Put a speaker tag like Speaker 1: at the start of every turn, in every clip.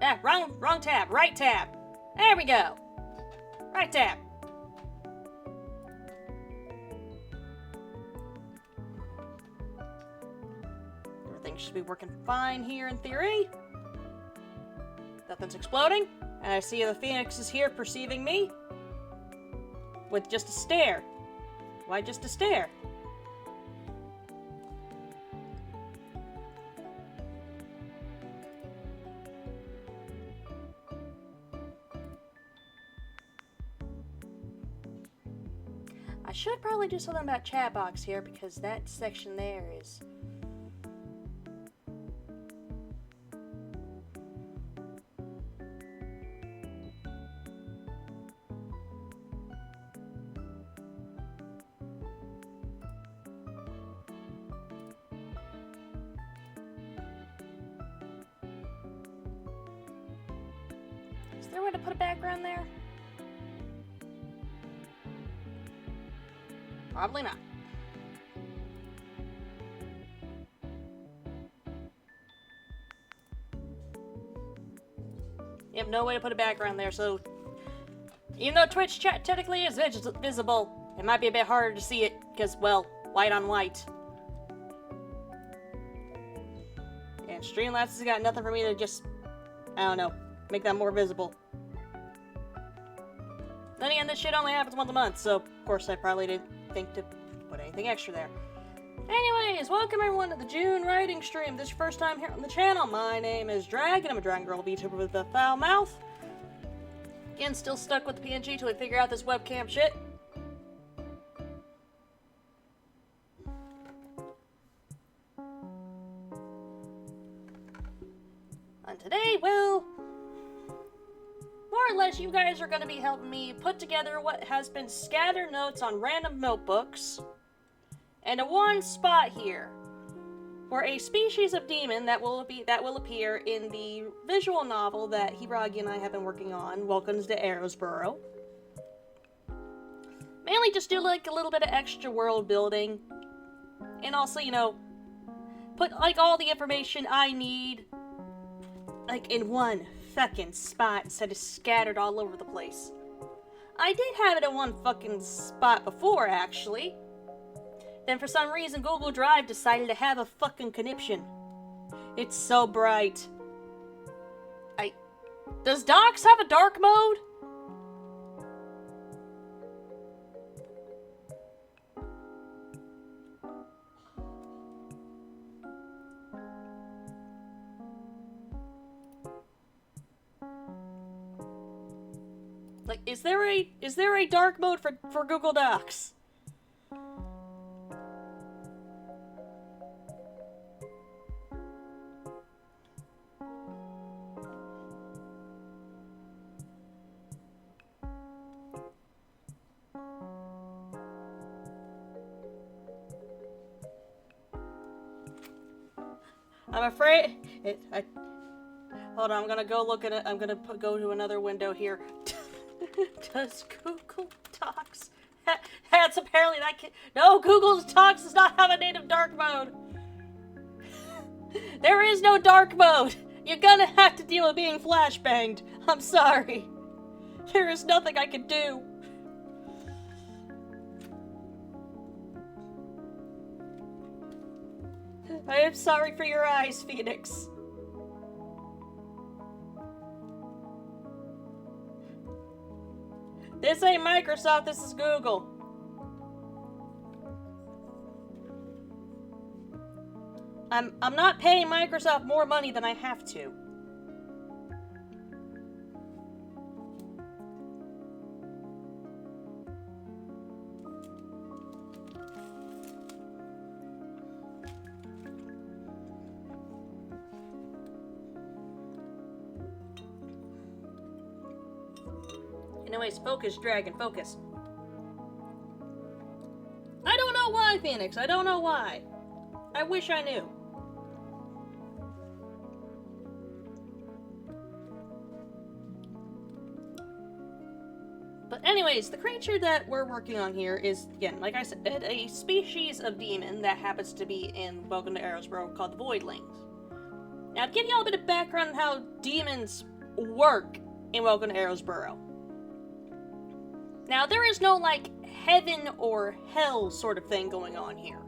Speaker 1: Ah, wrong tab. Right tab. There we go. Right tab. Everything should be working fine here in theory. Nothing's exploding. And I see the Phoenix is here perceiving me. With just a stare. Why just a stare? I should probably do something about chat box here because that section there is... Is there a way to put a background there? Probably not. You have no way to put a background there, so... Even though Twitch chat technically is visible, it might be a bit harder to see it, because, well, white on white. And Streamlabs has got nothing for me to just, I don't know, make that more visible. Then again, this shit only happens once a month, so of course I probably didn't think to put anything extra there. Anyways, welcome everyone to the June writing stream. This is your first time here on the channel. My name is Dragon. I'm a Dragon Girl VTuber with a foul mouth. Again, still stuck with the PNG till we figure out this webcam shit. And today, well, more or less, you guys are going to be helping me put together what has been scattered notes on random notebooks into one spot here for a species of demon that will appear in the visual novel that Hiragi and I have been working on, Welcomes to Arrowsboro. Mainly just do like a little bit of extra world building, and also, you know, put like all the information I need like in one fucking spot instead of scattered all over the place. I did have it in one fucking spot before, actually. Then for some reason Google Drive decided to have a fucking conniption. It's so bright. Does Docs have a dark mode? Like, is there a dark mode for Google Docs? I'm afraid hold on, I'm gonna go look at it. I'm gonna go to another window here. Does Google Docs? That's apparently that can. No, Google Docs does not have a native dark mode. There is no dark mode. You're gonna have to deal with being flashbanged. I'm sorry. There is nothing I can do. I am sorry for your eyes, Phoenix. This ain't Microsoft, this is Google. I'm not paying Microsoft more money than I have to. Anyways, focus, Dragon, focus. I don't know why, Phoenix. I don't know why. I wish I knew. But anyways, the creature that we're working on here is, again, like I said, a species of demon that happens to be in Welcome to Arrowsboro called the Voidlings. Now, to give you all a bit of background on how demons work in Welcome to Arrowsboro. Now, there is no, like, heaven or hell sort of thing going on here.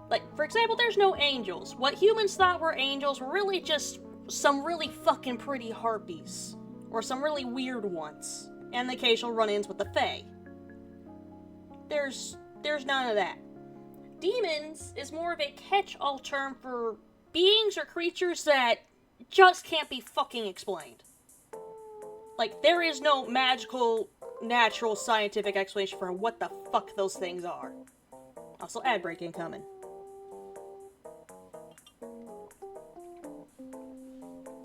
Speaker 1: Like, for example, there's no angels. What humans thought were angels were really just some really fucking pretty harpies. Or some really weird ones. And the occasional run-ins with the Fae. There's none of that. Demons is more of a catch-all term for beings or creatures that just can't be fucking explained. Like, there is no magical, natural, scientific explanation for what the fuck those things are. Also, ad break incoming.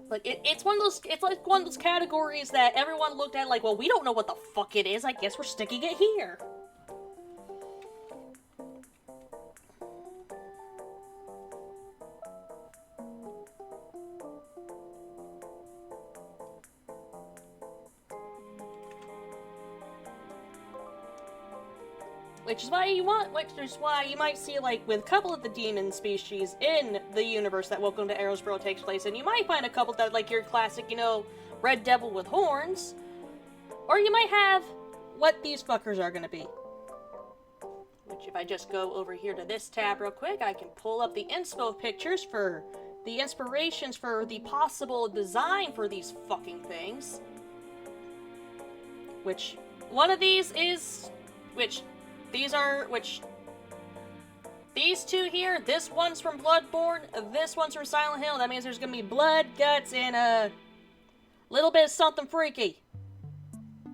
Speaker 1: Like, it's like one of those categories that everyone looked at like, well, we don't know what the fuck it is, I guess we're sticking it here. Which is why you might see, like, with a couple of the demon species in the universe that Welcome to Arrowsboro takes place in, you might find a couple that are like your classic, red devil with horns. Or you might have what these fuckers are gonna be. Which, if I just go over here to this tab real quick, I can pull up the inspo pictures for the inspirations for the possible design for these fucking things. Which, one of these is... These two here, this one's from Bloodborne, this one's from Silent Hill. That means there's gonna be blood, guts, and a little bit of something freaky.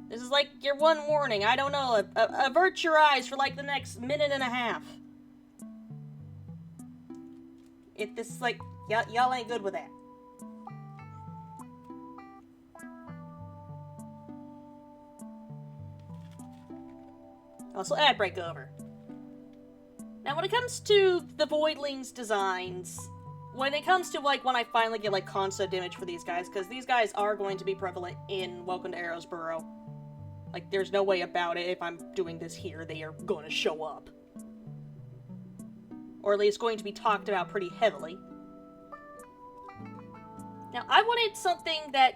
Speaker 1: This is like your one warning, I don't know, avert your eyes for like the next minute and a half. If this is like, y'all ain't good with that. Also, ad break over. Now, when it comes to the Voidlings designs, when it comes to, like, when I finally get, like, concept image for these guys, because these guys are going to be prevalent in Welcome to Arrowsboro. Like, there's no way about it. If I'm doing this here, they are going to show up. Or at least going to be talked about pretty heavily. Now, I wanted something that...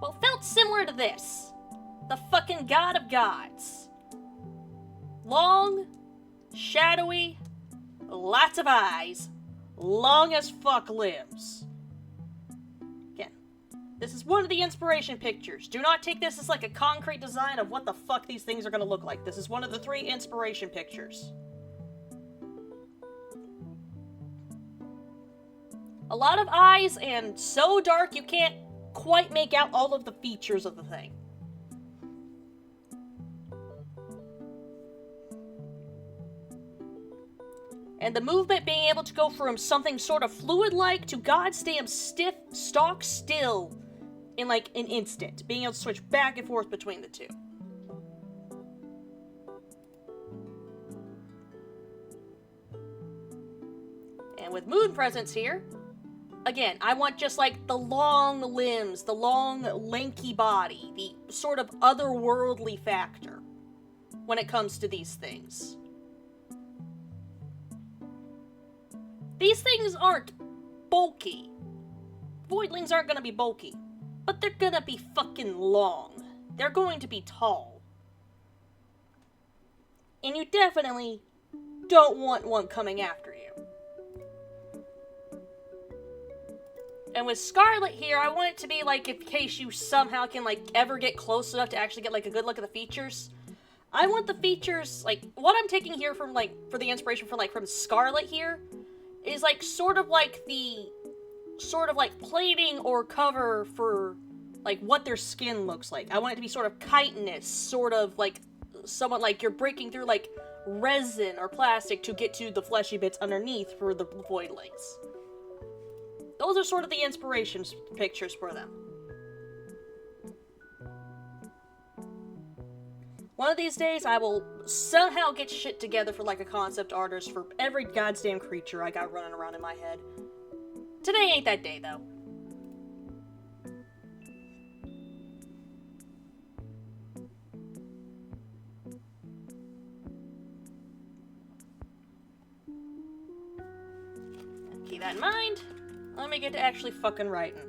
Speaker 1: well, felt similar to this. The fucking God of Gods. Long, shadowy, lots of eyes, long as fuck limbs. Again, this is one of the inspiration pictures. Do not take this as like a concrete design of what the fuck these things are gonna look like. This is one of the 3 inspiration pictures. A lot of eyes and so dark you can't quite make out all of the features of the thing. And the movement being able to go from something sort of fluid-like to goddamn stiff, stock still in like an instant. Being able to switch back and forth between the two. And with Moon Presence here, again, I want just, like, the long limbs, the long, lanky body, the sort of otherworldly factor when it comes to these things. These things aren't bulky. Voidlings aren't gonna be bulky, but they're gonna be fucking long. They're going to be tall. And you definitely don't want one coming after you. And with Scarlet here, I want it to be like, in case you somehow can, like, ever get close enough to actually get, like, a good look at the features. I want the features, like, what I'm taking here from, like, for the inspiration for, like, from Scarlet here, is, like, sort of like plating or cover for, like, what their skin looks like. I want it to be sort of chitinous, sort of, like, somewhat like you're breaking through, like, resin or plastic to get to the fleshy bits underneath for the Voidlings. Those are sort of the inspiration pictures for them. One of these days, I will somehow get shit together for, like, a concept artist for every goddamn creature I got running around in my head. Today ain't that day, though. keep that in mind. Let me get to actually fucking writing.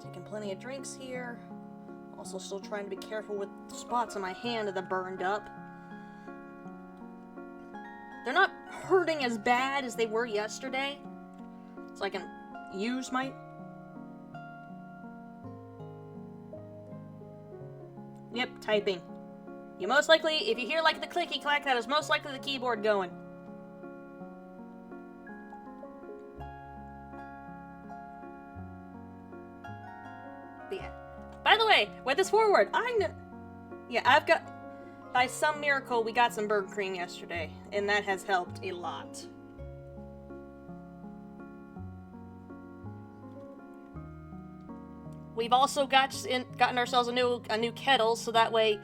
Speaker 1: Taking plenty of drinks here. Also still trying to be careful with the spots on my hand that are burned up. They're not hurting as bad as they were yesterday. So I can use my... Yep, typing. You most likely, if you hear like the clicky clack, that is most likely the keyboard going. But yeah. By the way, with this forward, I've got... By some miracle, we got some burnt cream yesterday, and that has helped a lot. We've also gotten ourselves a new kettle, so that way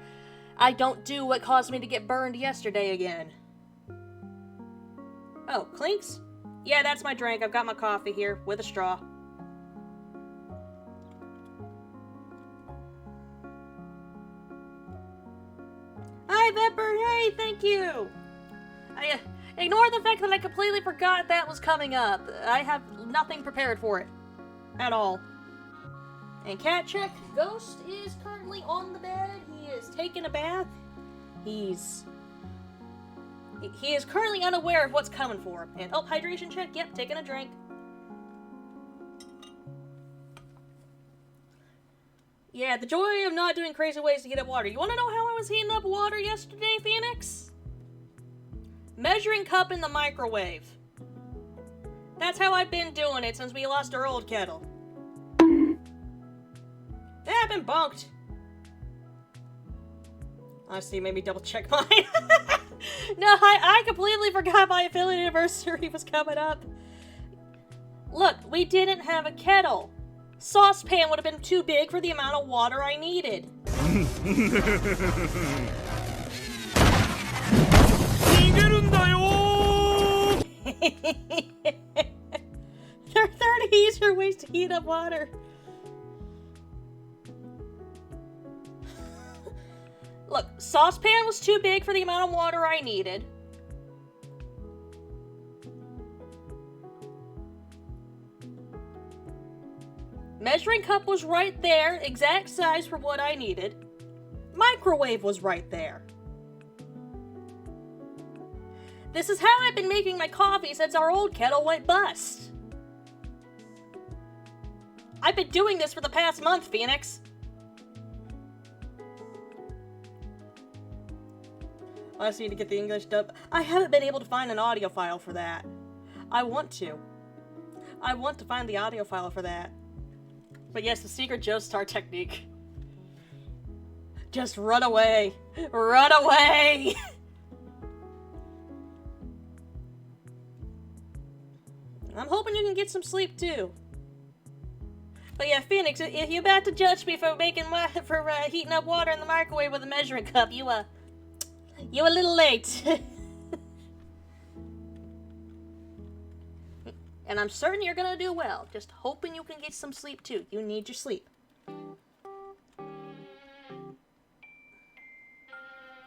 Speaker 1: I don't do what caused me to get burned yesterday again. Oh, clinks? Yeah, that's my drink. I've got my coffee here with a straw. Hi, Vepper! Hey, thank you! Ignore the fact that I completely forgot that was coming up. I have nothing prepared for it. At all. And cat check, Ghost is currently on the bed. He is taking a bath. He is currently unaware of what's coming for him. And, oh, hydration check, yep, taking a drink. Yeah, the joy of not doing crazy ways to heat up water. You want to know how I was heating up water yesterday, Phoenix? Measuring cup in the microwave. That's how I've been doing it since we lost our old kettle. Yeah, I've been bonked. Honestly, maybe double check mine. No, I completely forgot my affiliate anniversary was coming up. Look, we didn't have a kettle. Saucepan would have been too big for the amount of water I needed. There are 30 easier ways to heat up water. Look, saucepan was too big for the amount of water I needed. Measuring cup was right there, exact size for what I needed. Microwave was right there. This is how I've been making my coffee since our old kettle went bust. I've been doing this for the past month, Phoenix. I just need to get the English dub. I haven't been able to find an audio file for that. I want to. I want to find the audio file for that. But yes, the secret Joestar technique. Just run away. Run away! I'm hoping you can get some sleep too. But yeah, Phoenix, if you're about to judge me for heating up water in the microwave with a measuring cup, you're a little late. And I'm certain you're gonna do well. Just hoping you can get some sleep too. You need your sleep.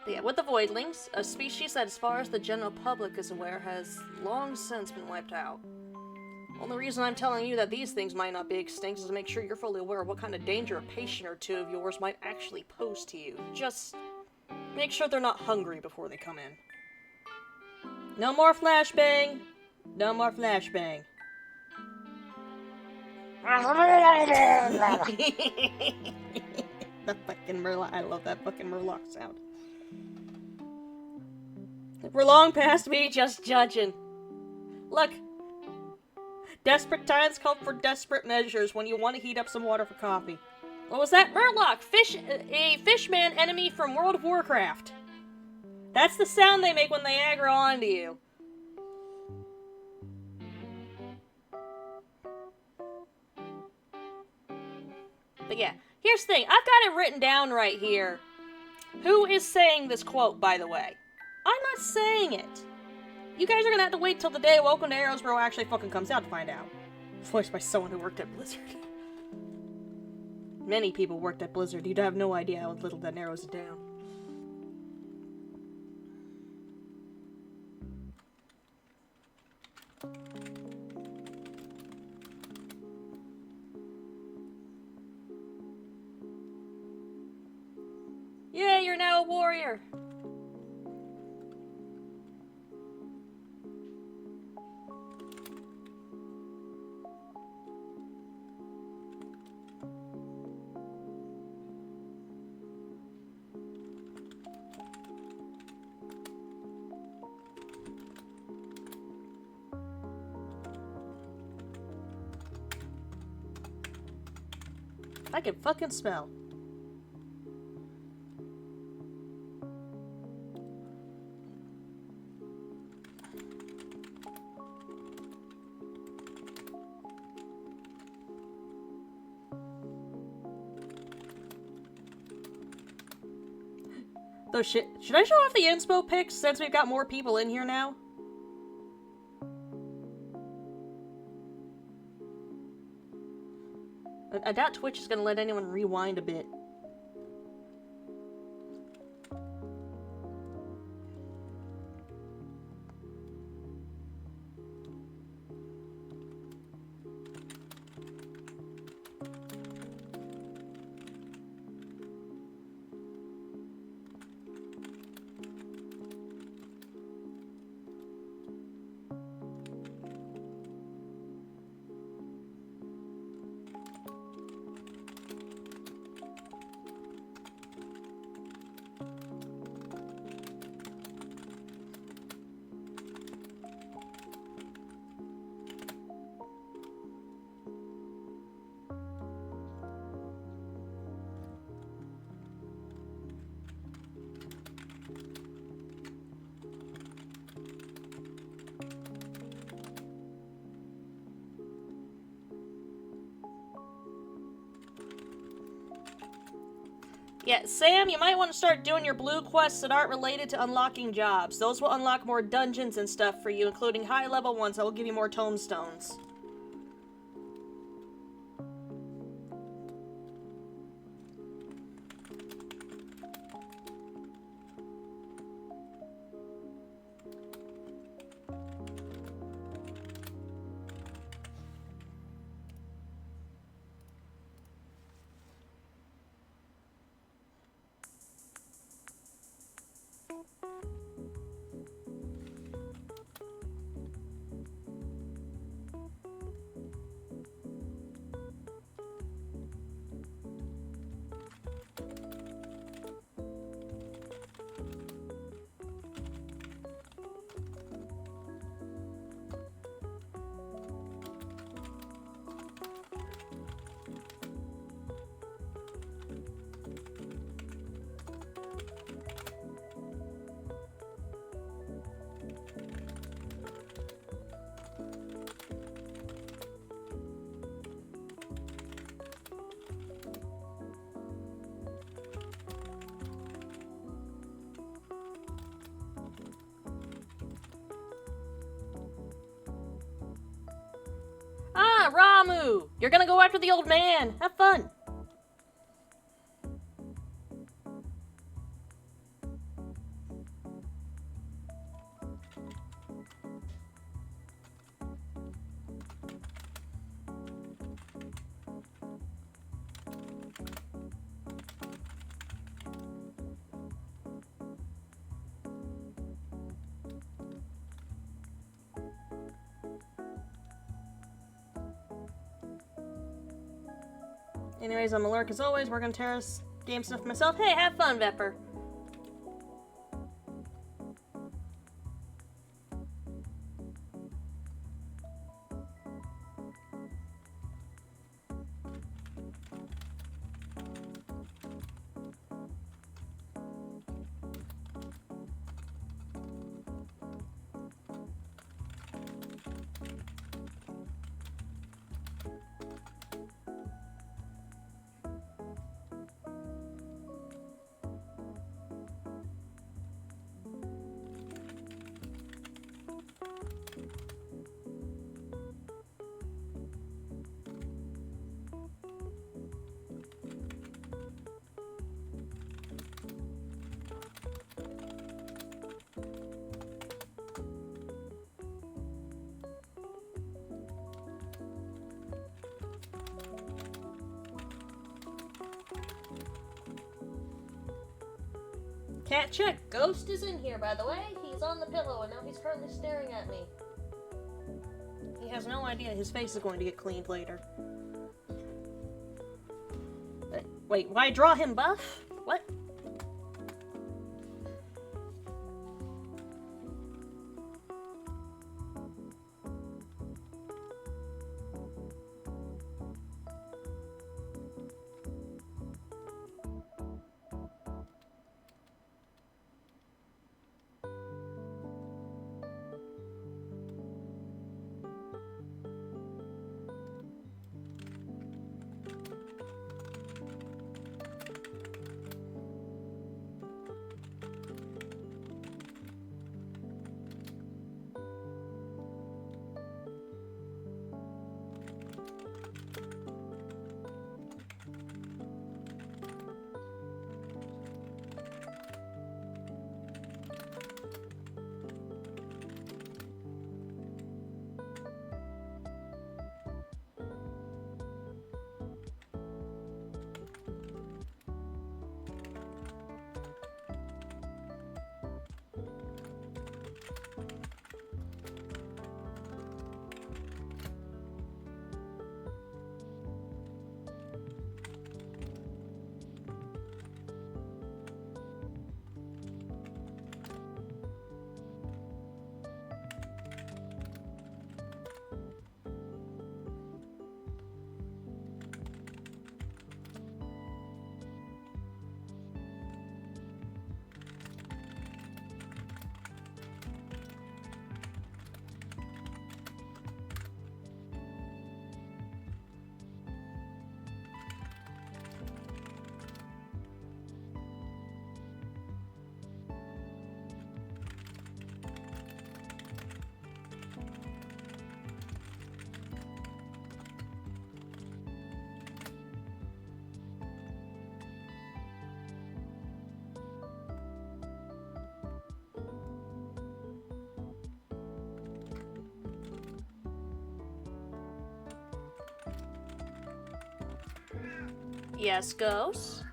Speaker 1: But yeah, with the Voidlings, a species that, as far as the general public is aware, has long since been wiped out. Only reason I'm telling you that these things might not be extinct is to make sure you're fully aware of what kind of danger a patient or two of yours might actually pose to you. Just make sure they're not hungry before they come in. No more flashbang! No more flashbang. The fucking Murloc. I love that fucking Murloc sound. We're long past me just judging. Look. Desperate times call for desperate measures when you want to heat up some water for coffee. What was that? Murloc! A fishman enemy from World of Warcraft. That's the sound they make when they aggro onto you. But yeah, here's the thing. I've got it written down right here. Who is saying this quote, by the way? I'm not saying it. You guys are gonna have to wait till the day Welcome to Arrowsboro actually fucking comes out to find out. Voiced by someone who worked at Blizzard. Many people worked at Blizzard. You'd have no idea how little that narrows it down. Yeah, you're now a warrior. I can fucking smell. Though shit, should I show off the inspo pics since we've got more people in here now? I doubt Twitch is gonna let anyone rewind a bit. Yeah, Sam, you might want to start doing your blue quests that aren't related to unlocking jobs. Those will unlock more dungeons and stuff for you, including high-level ones that will give you more tomestones. Ramu! You're gonna go after the old man! Have fun! Anyways, I'm a lurk as always, working on terrace game stuff myself. Hey, have fun, Vepper. Cat check. Ghost is in here, by the way. He's on the pillow, and now he's currently staring at me. He has no idea his face is going to get cleaned later. Wait, why draw him buff? What? Yes, Ghost?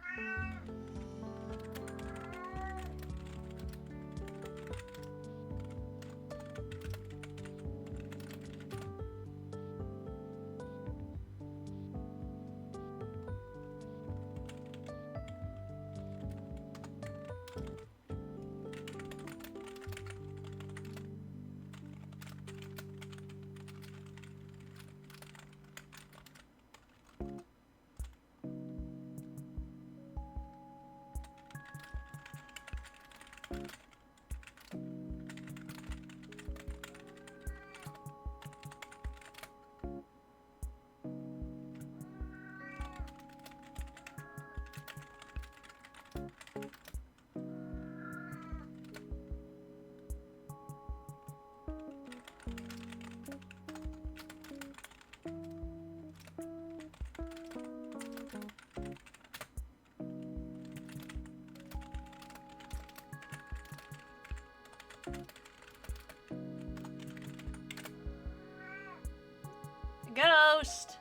Speaker 1: Ghost!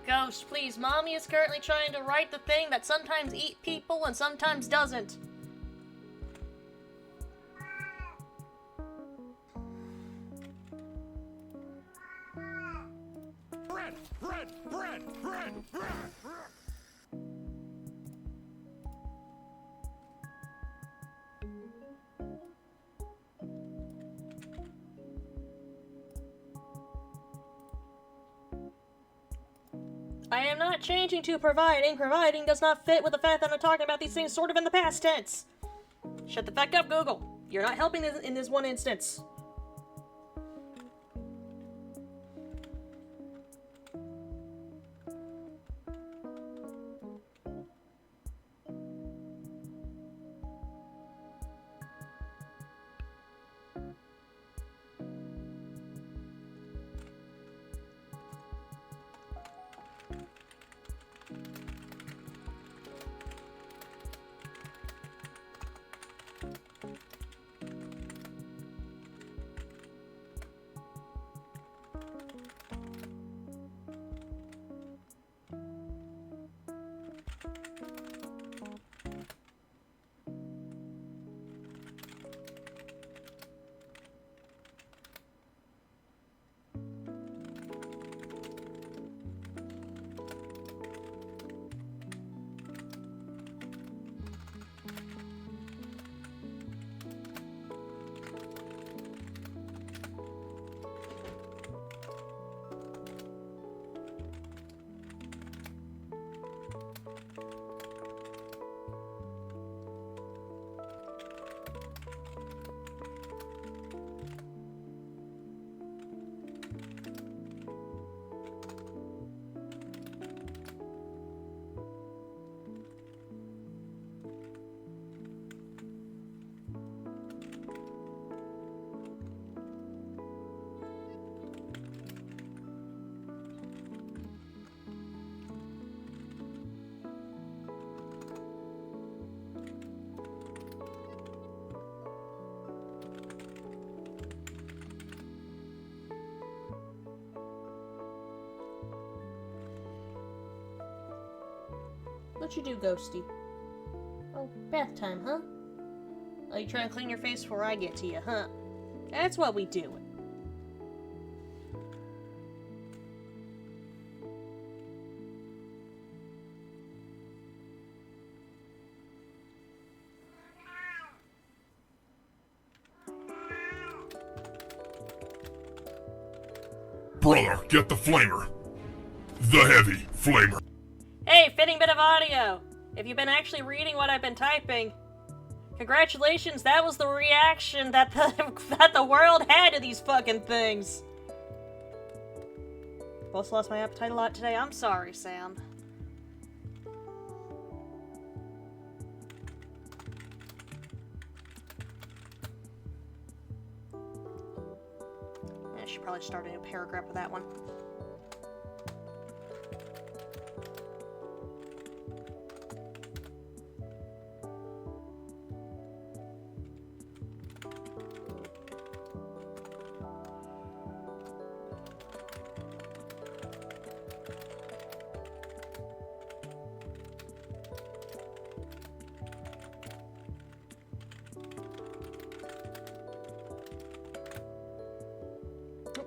Speaker 1: Ghost, please. Mommy is currently trying to write the thing that sometimes eat people and sometimes doesn't.
Speaker 2: Bread! Bread! Bread! Bread! Bread!
Speaker 1: I am not changing to providing. Providing does not fit with the fact that I'm talking about these things sort of in the past tense. Shut the fuck up, Google. You're not helping in this one instance. What you do, Ghosty? Oh, bath time, huh? Oh, you trying to clean your face before I get to you, huh? That's what we do.
Speaker 2: Brother, get the flamer. The heavy flamer.
Speaker 1: Hey, fitting bit of audio! If you've been actually reading what I've been typing, congratulations, that was the reaction that the world had to these fucking things! Also lost my appetite a lot today. I'm sorry, Sam. I should probably start a new paragraph with that one.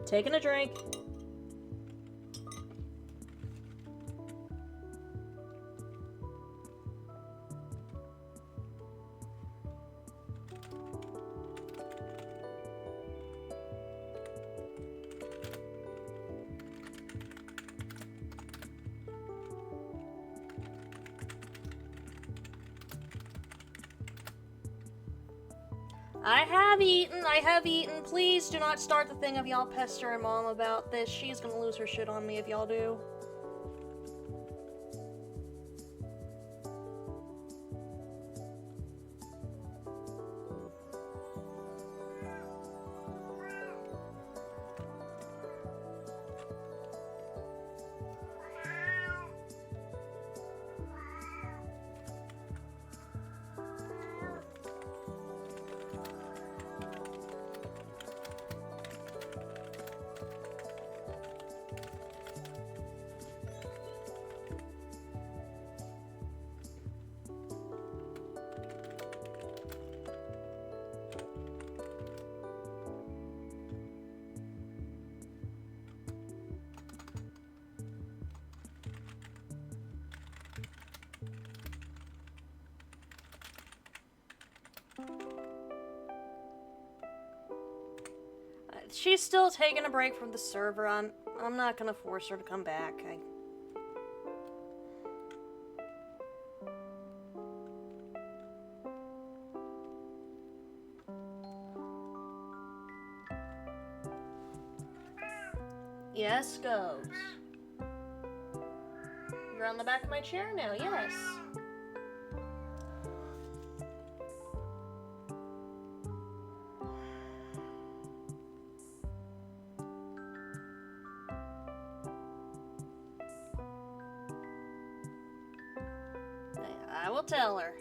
Speaker 1: Taking a drink. I have eaten. Please do not start the thing of y'all pestering Mom about this. She's gonna lose her shit on me if y'all do. she's still taking a break from the server. I'm not gonna force her to come back. Yes, goes. You're on the back of my chair now, yes. I will tell her.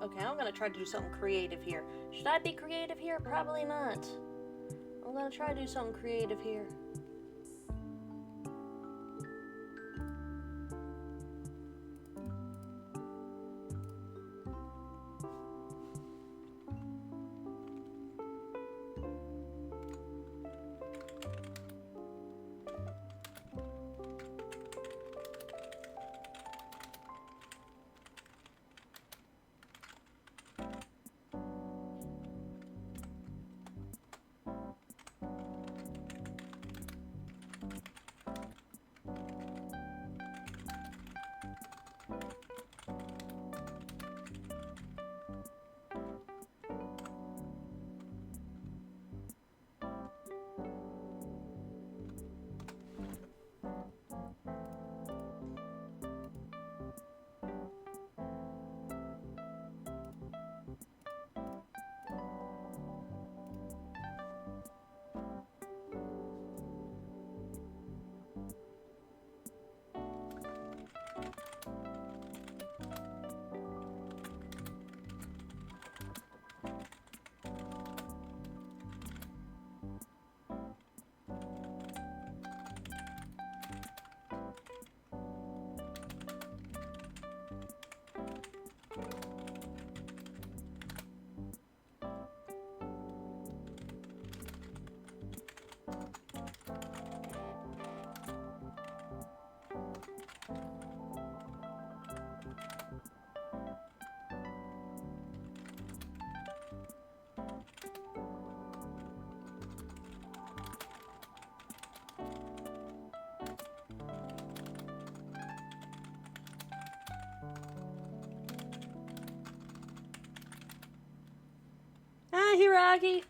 Speaker 1: Okay, I'm gonna try to do something creative here. Should I be creative here? Probably not. I'm gonna try to do something creative here. Hi, Hiragi.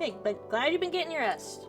Speaker 1: Hey, but glad you've been getting your rest.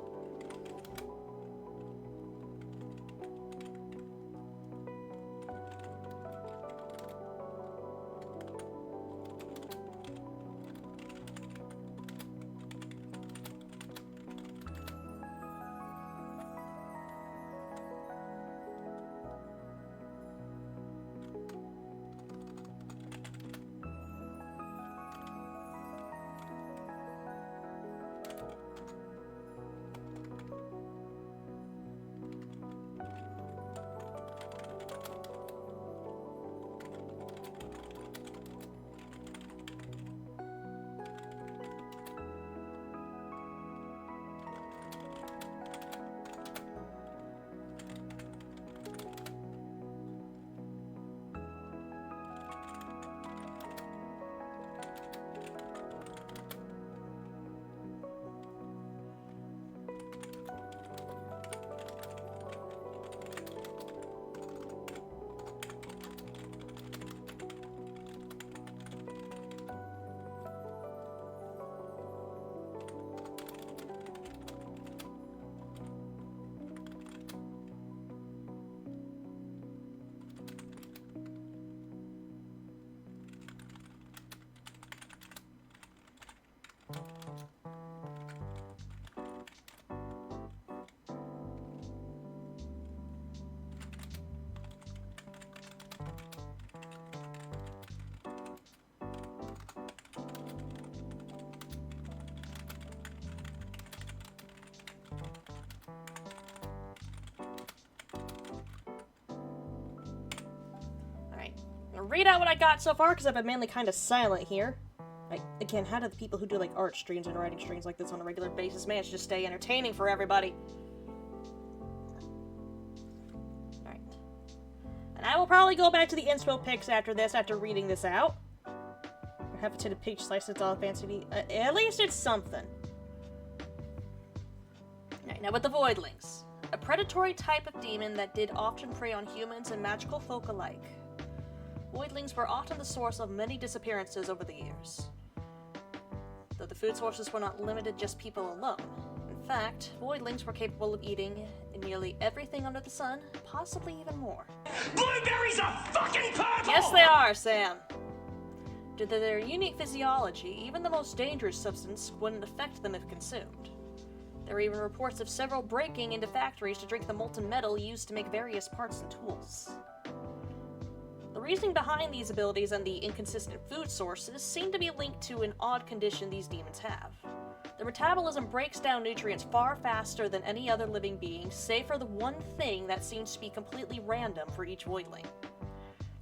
Speaker 1: read out what I got so far, because I've been mainly kind of silent here. Again, how do the people who do, like, art streams and writing streams like this on a regular basis manage to stay entertaining for everybody? Alright. And I will probably go back to the inspo pics after this, after reading this out. Or have a tin of peach slice, it's all fancy. At least it's something. Alright, now with the Voidlings. A predatory type of demon that did often prey on humans and magical folk alike. Voidlings were often the source of many disappearances over the years. Though the food sources were not limited just people alone. In fact, Voidlings were capable of eating nearly everything under the sun, possibly even more.
Speaker 3: Blueberries are fucking purple!
Speaker 1: Yes, they are, Sam. Due to their unique physiology, even the most dangerous substance wouldn't affect them if consumed. There were even reports of several breaking into factories to drink the molten metal used to make various parts and tools. The reasoning behind these abilities and the inconsistent food sources seem to be linked to an odd condition these demons have. Their metabolism breaks down nutrients far faster than any other living being, save for the one thing that seems to be completely random for each Voidling.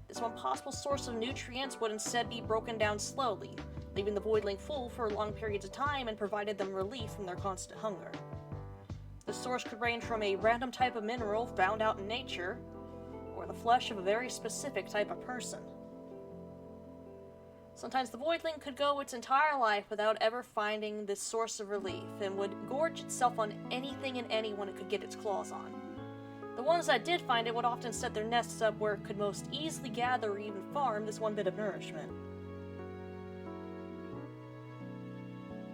Speaker 1: This one possible source of nutrients would instead be broken down slowly, leaving the Voidling full for long periods of time and provided them relief from their constant hunger. The source could range from a random type of mineral found out in nature, or the flesh of a very specific type of person. Sometimes the Voidling could go its entire life without ever finding this source of relief, and would gorge itself on anything and anyone it could get its claws on. The ones that did find it would often set their nests up where it could most easily gather or even farm this one bit of nourishment.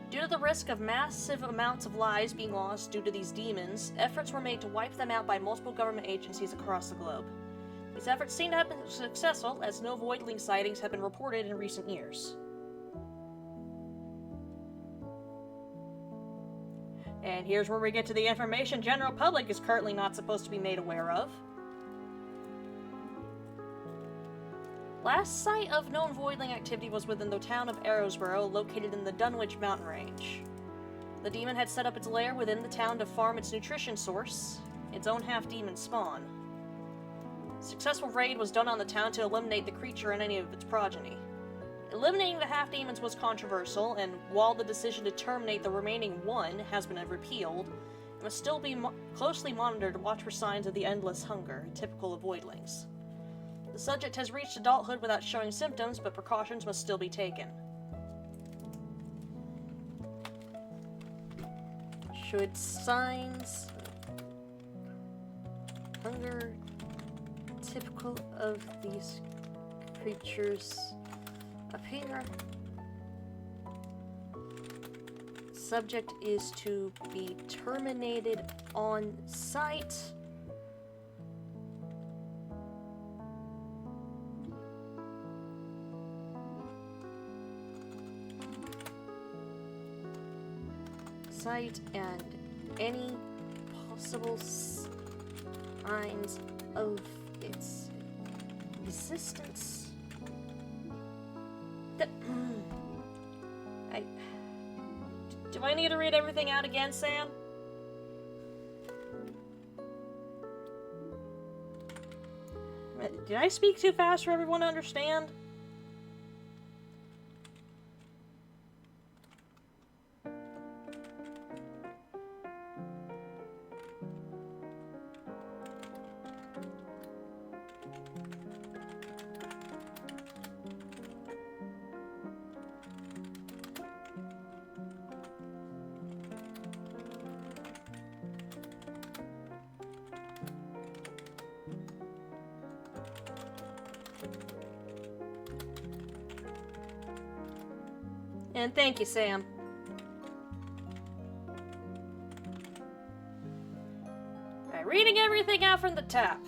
Speaker 1: Due to the risk of massive amounts of lives being lost due to these demons, efforts were made to wipe them out by multiple government agencies across the globe. These efforts seem to have been successful, as no Voidling sightings have been reported in recent years. And here's where we get to the information general public is currently not supposed to be made aware of. Last sight of known Voidling activity was within the town of Arrowsboro, located in the Dunwich mountain range. The demon had set up its lair within the town to farm its nutrition source, its own half-demon spawn. Successful raid was done on the town to eliminate the creature and any of its progeny. Eliminating the half-demons was controversial, and while the decision to terminate the remaining one has been repealed, it must still be closely monitored to watch for signs of the endless hunger, typical of Voidlings. The subject has reached adulthood without showing symptoms, but precautions must still be taken. Should signs hunger typical of these creatures appear, subject is to be terminated on sight. And any possible signs of its resistance. Do I need to read everything out again, Sam? Did I speak too fast for everyone to understand? And thank you, Sam. Alright, reading everything out from the top.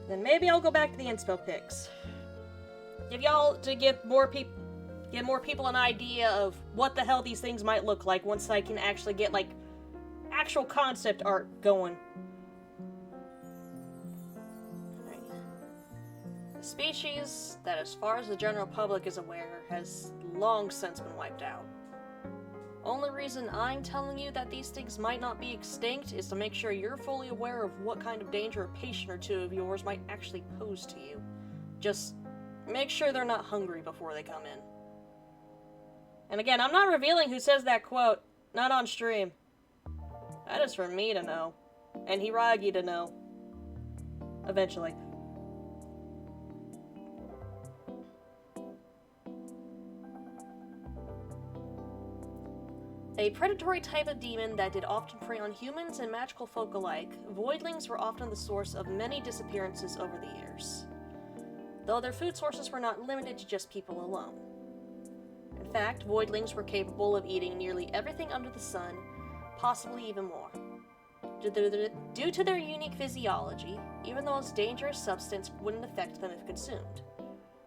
Speaker 1: Then maybe I'll go back to the inspo pics. Give y'all to give more people an idea of what the hell these things might look like once I can actually get, like, actual concept art going. A species that, as far as the general public is aware, has long since been wiped out. Only reason I'm telling you that these things might not be extinct is to make sure you're fully aware of what kind of danger a patient or two of yours might actually pose to you. Just make sure they're not hungry before they come in. And again, I'm not revealing who says that quote. Not on stream. That is for me to know. And Hiragi to know. Eventually. A predatory type of demon that did often prey on humans and magical folk alike, Voidlings were often the source of many disappearances over the years. Though their food sources were not limited to just people alone. In fact, Voidlings were capable of eating nearly everything under the sun, possibly even more. Due to their unique physiology, even the most dangerous substance wouldn't affect them if consumed.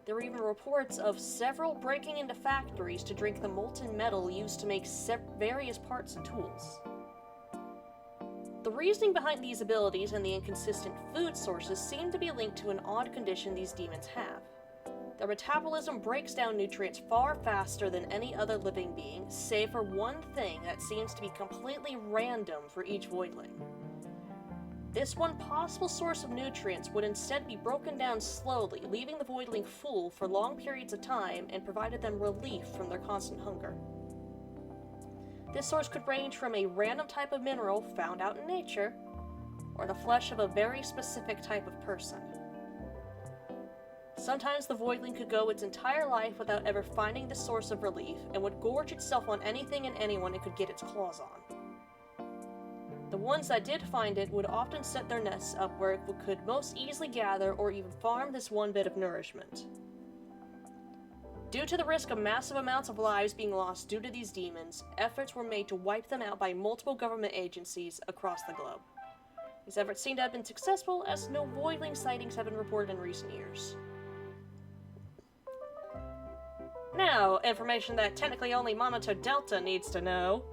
Speaker 1: There were even reports of several breaking into factories to drink the molten metal used to make various parts and tools. The reasoning behind these abilities and the inconsistent food sources seem to be linked to an odd condition these demons have. Their metabolism breaks down nutrients far faster than any other living being, save for one thing that seems to be completely random for each Voidling. This one possible source of nutrients would instead be broken down slowly, leaving the Voidling full for long periods of time and provided them relief from their constant hunger. This source could range from a random type of mineral found out in nature, or the flesh of a very specific type of person. Sometimes the Voidling could go its entire life without ever finding the source of relief, and would gorge itself on anything and anyone it could get its claws on. The ones that did find it would often set their nests up where it could most easily gather or even farm this one bit of nourishment. Due to the risk of massive amounts of lives being lost due to these demons, efforts were made to wipe them out by multiple government agencies across the globe. These efforts seem to have been successful, as no Voidling sightings have been reported in recent years. Now, information that technically only Monitor Delta needs to know.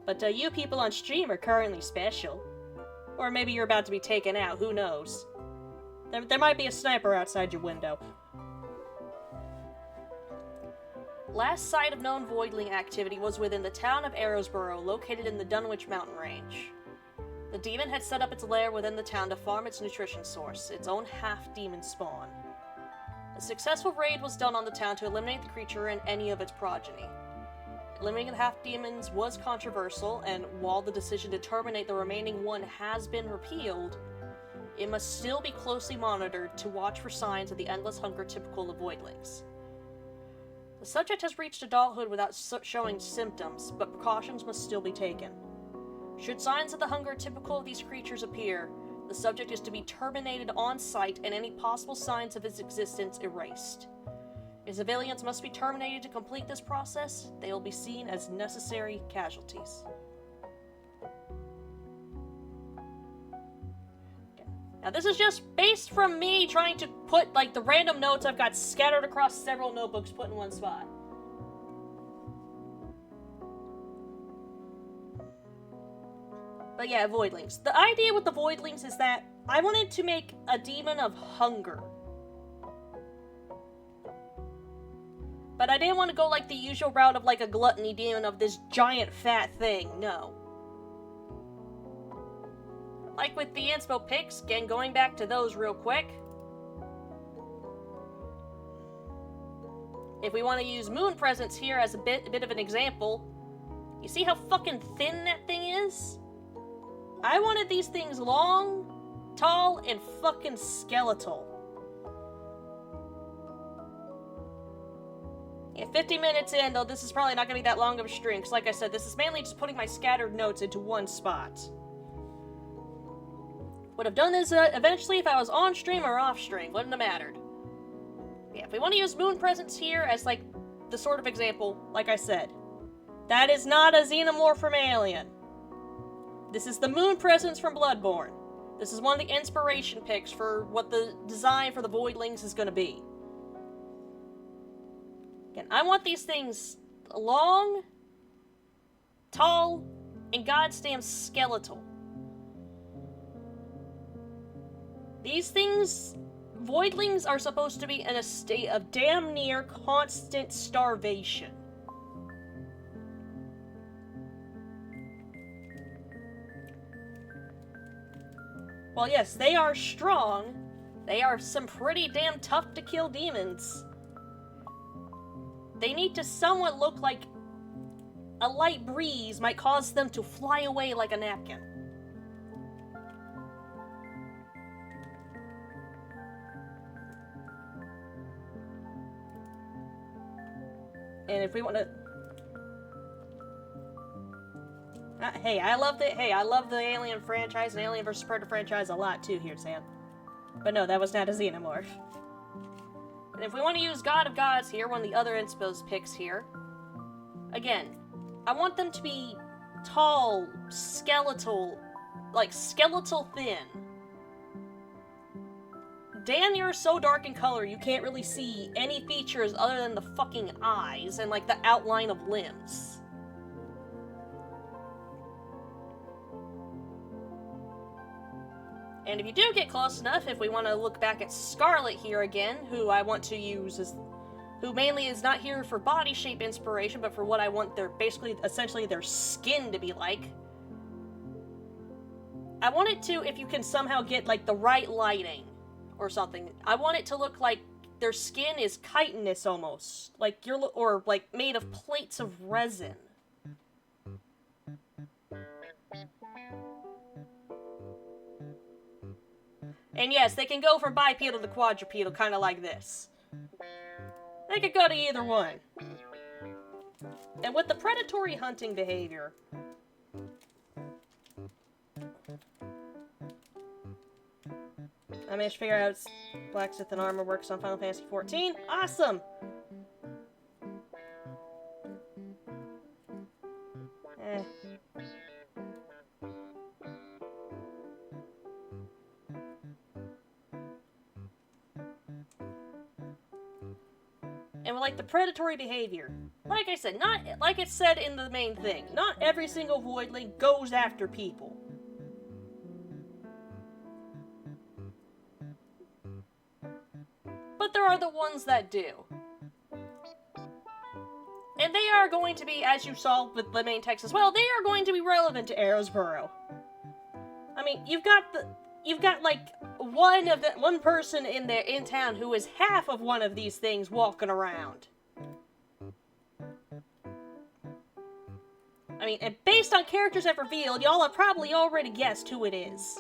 Speaker 1: But you people on stream are currently special. Or maybe you're about to be taken out, who knows. There might be a sniper outside your window. Last sight of known Voidling activity was within the town of Arrowsboro, located in the Dunwich mountain range. The demon had set up its lair within the town to farm its nutrition source, its own half-demon spawn. A successful raid was done on the town to eliminate the creature and any of its progeny. Eliminating the half-demons was controversial, and while the decision to terminate the remaining one has been repealed, it must still be closely monitored to watch for signs of the endless hunger typical of Voidlings. The subject has reached adulthood without showing symptoms, but precautions must still be taken. Should signs of the hunger typical of these creatures appear, the subject is to be terminated on sight and any possible signs of its existence erased. If civilians must be terminated to complete this process, they will be seen as necessary casualties. Now this is just based from me trying to put, like, the random notes I've got scattered across several notebooks put in one spot. But yeah, Voidlings. The idea with the Voidlings is that I wanted to make a demon of hunger. But I didn't want to go like the usual route of like a gluttony demon of this giant fat thing, no. Like with the inspo pics, again going back to those real quick. If we want to use moon presence here as a bit of an example, you see how fucking thin that thing is? I wanted these things long, tall, and fucking skeletal. Yeah, 50 minutes in, though this is probably not going to be that long of a stream, because like I said, this is mainly just putting my scattered notes into one spot. Would have done this eventually if I was on stream or off stream, wouldn't have mattered. Yeah, if we want to use moon presence here as like the sort of example, like I said, that is not a xenomorph from Alien. This is the moon presence from Bloodborne. This is one of the inspiration pics for what the design for the Voidlings is going to be. Again, I want these things long, tall, and goddamn skeletal. These things, Voidlings, are supposed to be in a state of damn near constant starvation. Well, yes, they are strong. They are some pretty damn tough to kill demons. They need to somewhat look like a light breeze might cause them to fly away like a napkin. And if we want to... hey, I love the Alien franchise and Alien vs. Predator franchise a lot too here, Sam. But no, that was not a xenomorph. And if we want to use God of Gods here, one of the other Inspos picks here, again, I want them to be tall, skeletal, like skeletal thin. Dan, you're so dark in color you can't really see any features other than the fucking eyes and like the outline of limbs. And if you do get close enough, if we want to look back at Scarlet here again, who I want to use as... who mainly is not here for body shape inspiration, but for what I want their, essentially their skin to be like. I want it to, if you can somehow get, like, the right lighting or something, I want it to look like their skin is chitinous almost. Like, or, like, made of plates of resin. And yes, they can go from bipedal to quadrupedal, kind of like this. They could go to either one. And with the predatory hunting behavior, I managed to figure out how Blacksmith and Armor works on Final Fantasy XIV. Awesome! And with, like, the predatory behavior, like I said, not like it said in the main thing, not every single Voidling goes after people. But there are the ones that do. And they are going to be, as you saw with the main text as well, they are going to be relevant to Arrowsboro. I mean, you've got like one person in town who is half of one of these things walking around. I mean, and based on characters I've revealed, y'all have probably already guessed who it is.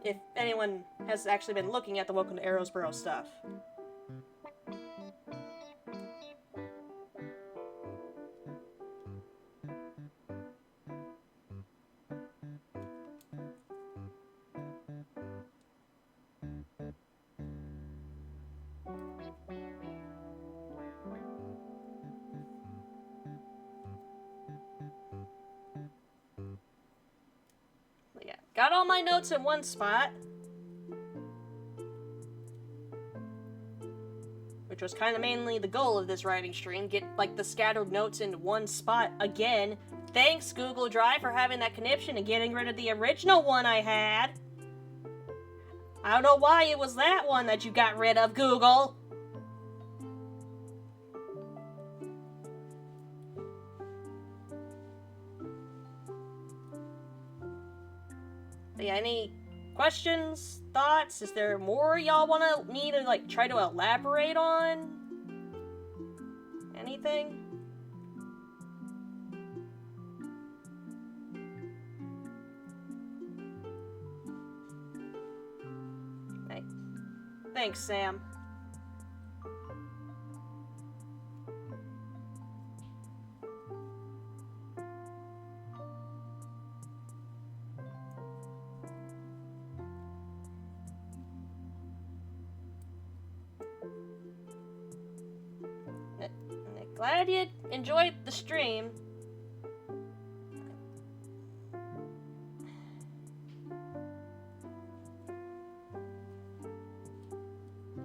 Speaker 1: If anyone has actually been looking at the Welcome to Arrowsboro stuff. Yeah, got all my notes in one spot. Which was kind of mainly the goal of this writing stream, get, like, the scattered notes into one spot again. Thanks, Google Drive, for having that conniption and getting rid of the original one I had. I don't know why it was that one that you got rid of, Google. But yeah, any questions, thoughts? Is there more y'all want me to, like, try to elaborate on? Anything? Hey. Thanks, Sam. Glad you enjoyed the stream.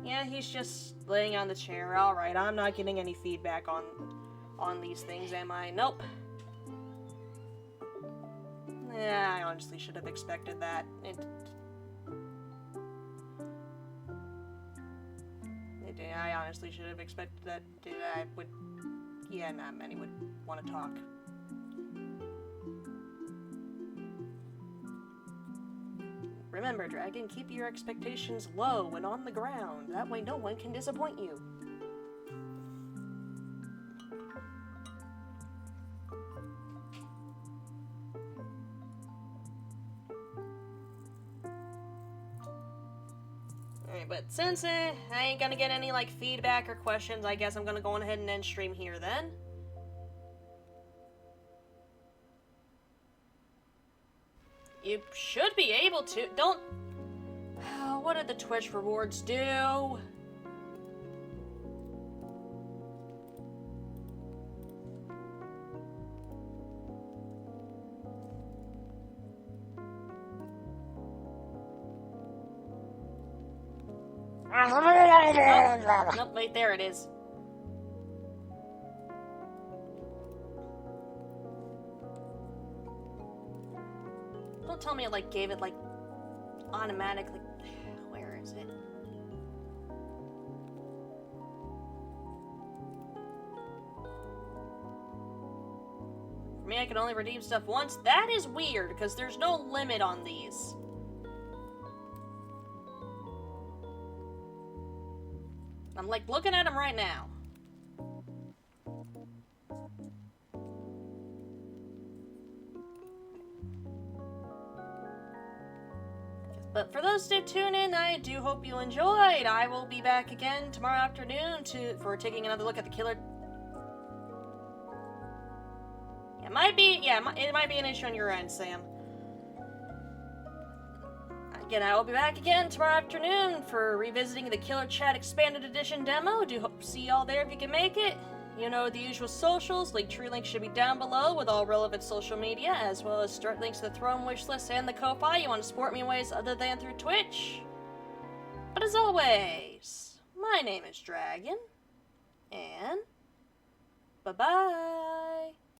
Speaker 1: Yeah, he's just laying on the chair. Alright, I'm not getting any feedback on these things, am I? Nope. Yeah, I honestly should have expected that. I honestly should have expected that. I would... Yeah, not many would want to talk. Remember, Dragon, keep your expectations low and on the ground. That way no one can disappoint you. Alright, but since I ain't gonna get any, like, feedback or questions, I guess I'm gonna go on ahead and end stream here then. You should be able to. Don't... what did the Twitch rewards do? Oh, nope, wait, there it is. Don't tell me it, like, gave it, like, automatically. Where is it? For me, I can only redeem stuff once. That is weird, because there's no limit on these. I'm, like, looking at them right now. But for those that tune in, I do hope you enjoyed. I will be back again tomorrow afternoon for taking another look at the killer. It might be an issue on your end, Sam. Again, I will be back again tomorrow afternoon for revisiting the Killer Chat Expanded Edition demo. Do hope to see y'all there if you can make it. You know the usual socials. Linktree link should be down below with all relevant social media, as well as start links to the Throne Wishlist and the Ko-Fi. You want to support me in ways other than through Twitch. But as always, my name is Dragon, and bye-bye.